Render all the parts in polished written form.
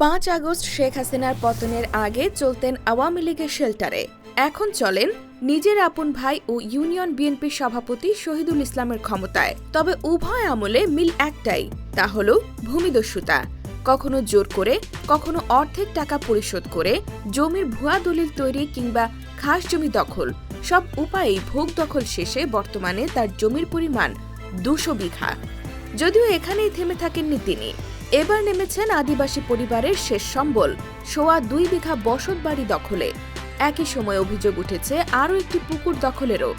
5 August Sheikh হাসিনার পতনের আগে চলতেন আওয়ামী লীগের শেল্টারে, এখন চলেন নিজের আপন ভাই ও ইউনিয়ন বিএনপির সভাপতি শহীদুল ইসলামের ক্ষমতায়। তবে উভয় আমলে মিল একটাই, তা হল ভূমিদস্যুতা। কখনো জোর করে, কখনো অর্ধেক টাকা পরিশোধ করে জমির ভুয়া দলিল তৈরি কিংবা খাস জমি দখল, সব উপায়েই ভোগ দখল শেষে বর্তমানে তার জমির পরিমাণ 200 বিঘা। যদিও এখানেই থেমে থাকেননি তিনি, এবার নেমেছেন আদিবাসী পরিবারের শেষ সম্বল 2.25 বিঘা বসত বাড়ি দখলে। একই সময় অভিযোগ উঠেছে আরও একটি পুকুর দখলেরও।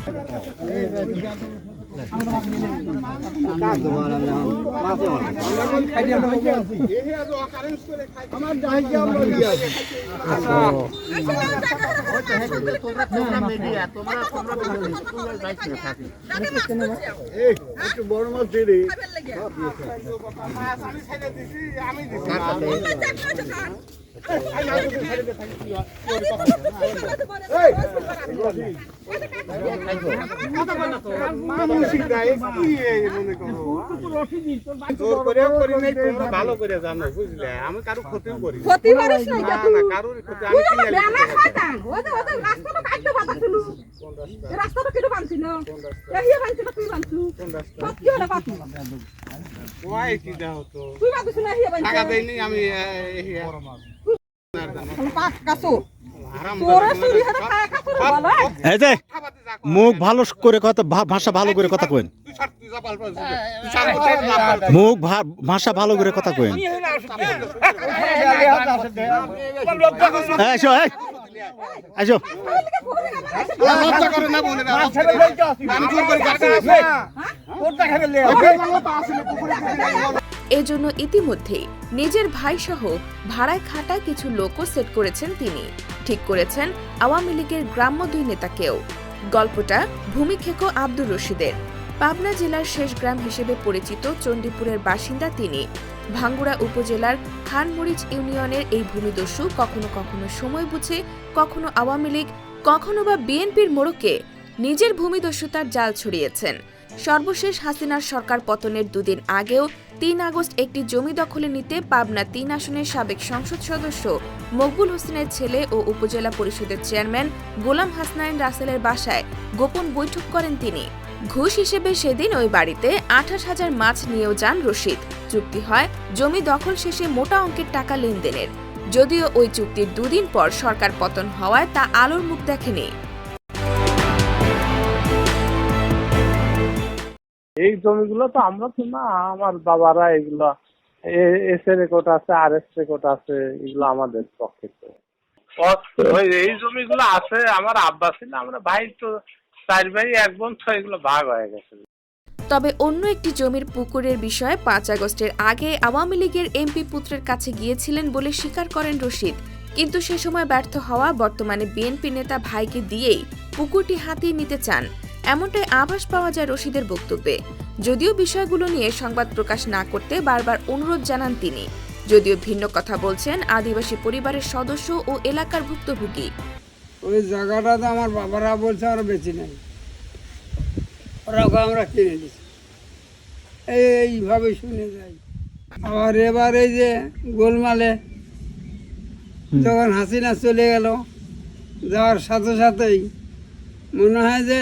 ভালো করে জানো, বুঝলে আমি কারো ক্ষতিও করি টাকা দেয়নি আমি মুখ ভালো করে কথা, ভাষা ভালো করে কথা কইন। মুখ ভাষা ভালো করে কথা কইন। আসো আসো। এজন্য ইতিমধ্যেই নিজের ভাই সহ ভাড়ায় খাটা কিছু লোকও সেট করেছেন তিনি। ঠিক করেছেন আওয়ামী লীগের গ্রাম্য 2 নেতাকেও। গল্পটা ভূমিক্ষেকো আব্দুর রশিদের। পাবনা জেলার শেষ গ্রাম হিসেবে পরিচিত চণ্ডীপুরের বাসিন্দা তিনি। ভাঙ্গুড়া উপজেলার খানমরিচ ইউনিয়নের এই ভূমিদস্যু কখনো কখনো সময় বুঝে, কখনো আওয়ামী লীগ, কখনো বা বিএনপির মোড়কে নিজের ভূমিদস্যুতার জাল ছড়িয়েছেন। সর্বশেষ হাসিনার সরকার পতনের 2 দিন আগেও 3 আগস্ট একটি জমি দখলে নিতে পাবনা 3 আসনের সাবেক সংসদ সদস্য মকবুল হোসেনের ছেলে ও উপজেলা পরিষদের চেয়ারম্যান গোলাম হাসনাইন রাসেলের বাসায় গোপন বৈঠক করেন তিনি। ঘুষ হিসেবে সেদিন ওই বাড়িতে 28,000 মাছ নিয়েও যান রশিদ। চুক্তি হয় জমি দখল শেষে মোটা অঙ্কের টাকা লেনদেনের। যদিও ওই চুক্তির 2 দিন পর সরকার পতন হওয়ায় তা আলোর মুখ দেখেনি। এই জমিগুলো তো আমরা তো না, আমার বাবারা এগুলো এস এর রেকর্ড আছে, আর এস রেকর্ড আছে, এগুলো আমাদের পক্ষে। এই জমিগুলো আছে আমার আব্বা ছিল, আমরা ভাই তো 4 ভাই 1 বোন, তো এগুলো ভাগ হয়ে গেছে। তবে অন্য একটি জমির পুকুরের বিষয়ে 5 আগস্টের আগে আওয়ামী লীগের এমপি পুত্রের কাছে গিয়েছিলেন বলে স্বীকার করেন রশিদ। কিন্তু সে সময় ব্যর্থ হওয়া বর্তমানে বিএনপি নেতা ভাইকে দিয়েই পুকুরটি হাতিয়ে নিতে চান, এমনটাই আভাস পাওয়া যায় রশিদের বক্তব্যে। যদিও বিষয়গুলো নিয়ে সংবাদ প্রকাশ না করতে বারবার অনুরোধ জানান তিনি। যদিও ভিন্ন কথা বলছেন আদিবাসী পরিবারের সদস্য ও এলাকার ভুক্তভোগী। ওই জায়গাটা তো আমার বাবারা বলছে আমরা বেশি নেই, ওরা আমরা কিনে দিচ্ছি, এইভাবে শুনে যাই। আবার এবার এই যে গোলমালে যখন হাসিনা চলে গেল, যাওয়ার সাথে সাথেই মনে হয় যে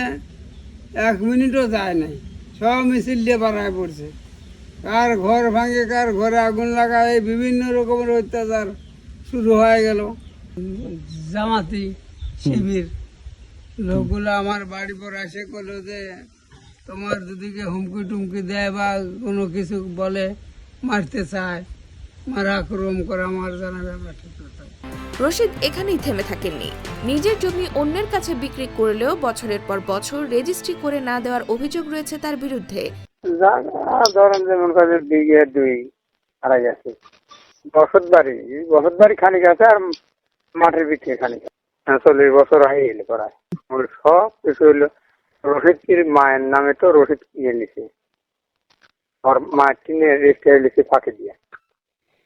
1 মিনিটও যায় নাই, সব মিছিল দিয়ে বাড়ায় পড়ছে। কার ঘর ভাঙে, কার ঘরে আগুন লাগায়, বিভিন্ন রকমের অত্যাচার শুরু হয়ে গেল। জামাতি শিবির লোকগুলো আমার বাড়ি পর এসে করলো যে তোমার যদি হুমকি টুমকি দেয় বা কোনো কিছু বলে, মারতে চায়, মারা আক্রমণ করে, আমার জানা ব্যাপার ঠিক কথা। রশিদ এখানেই থেমে থাকেননি। নিজের জমি অন্যের কাছে বিক্রি করলেও বছরের পর বছর রেজিস্ট্রি করে না দেওয়ার অভিযোগ রয়েছে তার বিরুদ্ধে। ধরেন যেমন বিঘে 2-2.5 আছে, বসত বাড়ি খানিক আছে, আর মাঠের ভিতরে খানিক। 40 বছর হয়ে গেলে প্রায়। সব কিছু হইলো রশিদ মায়ের নামে, তো রশিদ কিনে নিছে, ওর মায়ের টিনে রেজিস্ট্রি লিখে ফাঁকে দিয়ে।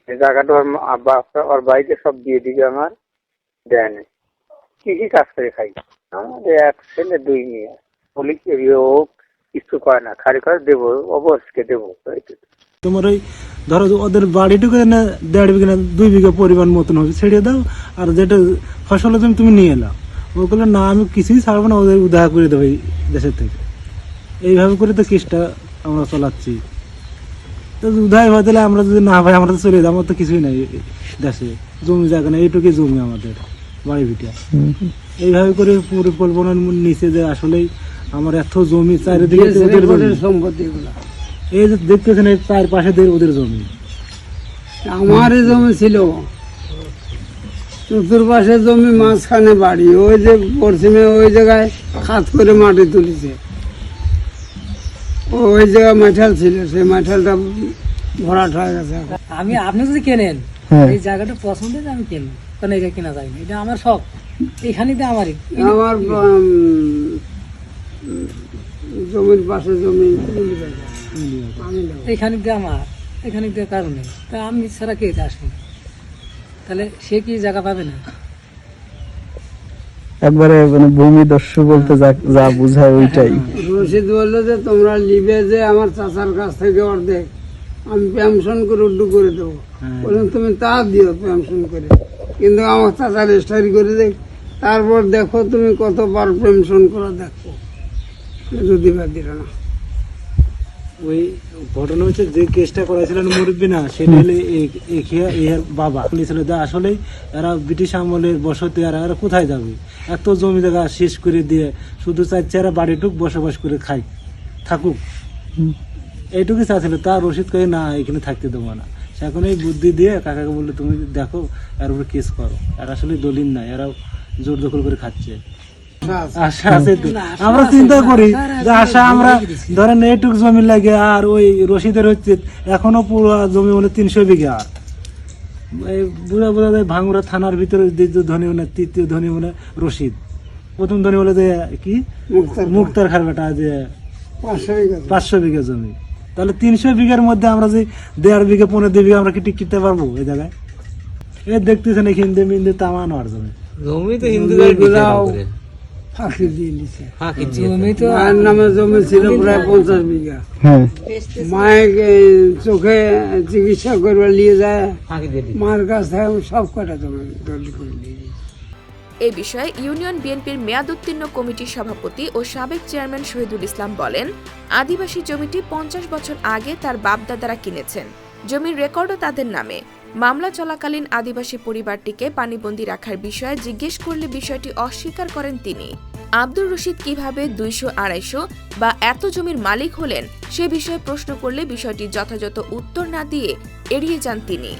এই জায়গাটা ওর আব্বা ওর ভাইকে সব দিয়ে দিবে, আমার দেয় নাই। কি কাজ করে খাই, আমাদের 1 ছেলে 2 মেয়ে। বলি কি ও কিছু করে না, খালি করে দেবো, অবশ্যই দেবো। তোমার ওই ধরো ওদের বাড়িটুকু না 1.5 বিঘা না 2 বিঘা পরিমাণ মতন হবে, ছেড়ে দাও, আর যেটা ফসলের জমি তুমি নিয়ে এলাও। ও বললো না আমি কিছুই ছাড়বো না, ওদের উদ্ধার করে দেবো এই দেশের থেকে। এইভাবে করে তো কেসটা আমরা চালাচ্ছি। তো উদয় হয়ে দিলে আমরা যদি না ভাই আমরা তো চলে যাবো, আমার তো কিছুই নাই দেশে, জমি জায়গা না, এইটুকুই জমি আমাদের বাড়ি ভিটা। এইভাবে করে পরিকল্পনার নিচে যে আসলেই আমার এত জমি চারিদিকে তো ওদের জমি। সম্পত্তি গুলা এই যে দেখতেছেন এই চারপাশে ওদের জমি। আমারই জমি ছিল, চতুর্পাশে জমি, মাঝখানে বাড়ি। ওই যে পশ্চিমে ওই জায়গায় খাত করে মাটি তুলেছে, ওই জায়গায় মাঠাল ছিল, সেই মাঠালটা ভরাট হয়ে গেছে এখন। আপনি যদি কেনেন হ্যাঁ। এই জায়গাটা পছন্দ যে আমি কিনবো, কারণ এটা কেনা যায় না, এটা আমার শখ, এখানেই তো আমারই। আমার জমির পাশে জমি মিলি বাজার। আমি নেব। এখানে দিয়ে আমার, এখানে দিয়ে কারণে তা আমি ছাড়া কে আসবে, তাহলে সে কি জায়গা পাবে না? একবারে মানে ভূমি দস্যু বলতে যা বোঝায় ওইটাই। রশিদ বললো যে তোমরা নিবে যে আমার চাচার কাছ থেকে অর্ধেক, আমি পেনশন করে উড্ডু করে দেবো। বললাম তুমি তা দিও পেনশন করে, কিন্তু আমার চাচা রেজিস্ট্রি করে দেখ, তারপর দেখো তুমি কতবার পেনশন করে দেখো, যদি বা দিল না। ওই ঘটনা হচ্ছে যে কেসটা করেছিলেন মুরব্বী না, সেটা হলে এর বাবা বলেছিল যে আসলেই এরা ব্রিটিশ আমলের বসতি, আর এরা কোথায় যাবে, এত জমি জায়গা শেষ করে দিয়ে শুধু চাইছে এরা বাড়িটুক বসবাস করে খায়, থাকুক, এইটুকুই চাচ্ছিল। তার রশিদ কয়ে না এখানে থাকতে দেবো না। সে এখন এই বুদ্ধি দিয়ে কাকাকে বললো তুমি দেখো এর উপরে কেস করো, আর আসলে দলিল নাই, এরাও জোর দখল করে খাচ্ছে। আশা আছে তো, আমরা চিন্তা করি যে আশা আমরা ধরেন এইটুক জমি লাগে, আর ওই রশিদের হচ্ছে এখনো পুরো জমি বলে 300 বিঘা। বুঝা বোঝা যায় ভাঙ্গুরা থানার ভিতরে দ্বিতীয় ধনী মানে তৃতীয় ধনী মানে রশিদ, প্রথম ধনী বলে যে কি মুক্তার খার বেটা, যে 500 বিঘা জমি। তাহলে 300 বিঘার মধ্যে আমরা যে 1.5 বিঘা 15 বিঘা আমরা কি টিকতে পারবো এই জায়গায়? এই দেখতেছেন এই হিন্দে মিন্দে তামান আর জমি জমি তো ফাঁকি দিয়ে দিছে। জমি তো মায়ের নামে জমি ছিল প্রায় 50 বিঘা। হ্যাঁ, মায়ের চোখে চিকিৎসা করবে নিয়ে যায়, মায়ের কাছ থেকে আমি সব কটা জমি দলিল করে দিয়ে দিয়েছি। এ বিষয়ে ইউনিয়ন বিএনপির মেয়াদোত্তীর্ণ কমিটির সভাপতি ও সাবেক চেয়ারম্যান শহীদুল ইসলাম বলেন, আদিবাসী জমিটি 50 বছর আগে তার বাপদাদারা কিনেছেন, জমির রেকর্ডও তাদের নামে। মামলা চলাকালীন আদিবাসী পরিবারটিকে পানিবন্দী রাখার বিষয়ে জিজ্ঞেস করলে বিষয়টি অস্বীকার করেন তিনি। আব্দুর রশিদ কিভাবে 200-250 বা এত জমির মালিক হলেন সে বিষয়ে প্রশ্ন করলে বিষয়টি যথাযথ উত্তর না দিয়ে এড়িয়ে যান তিনি।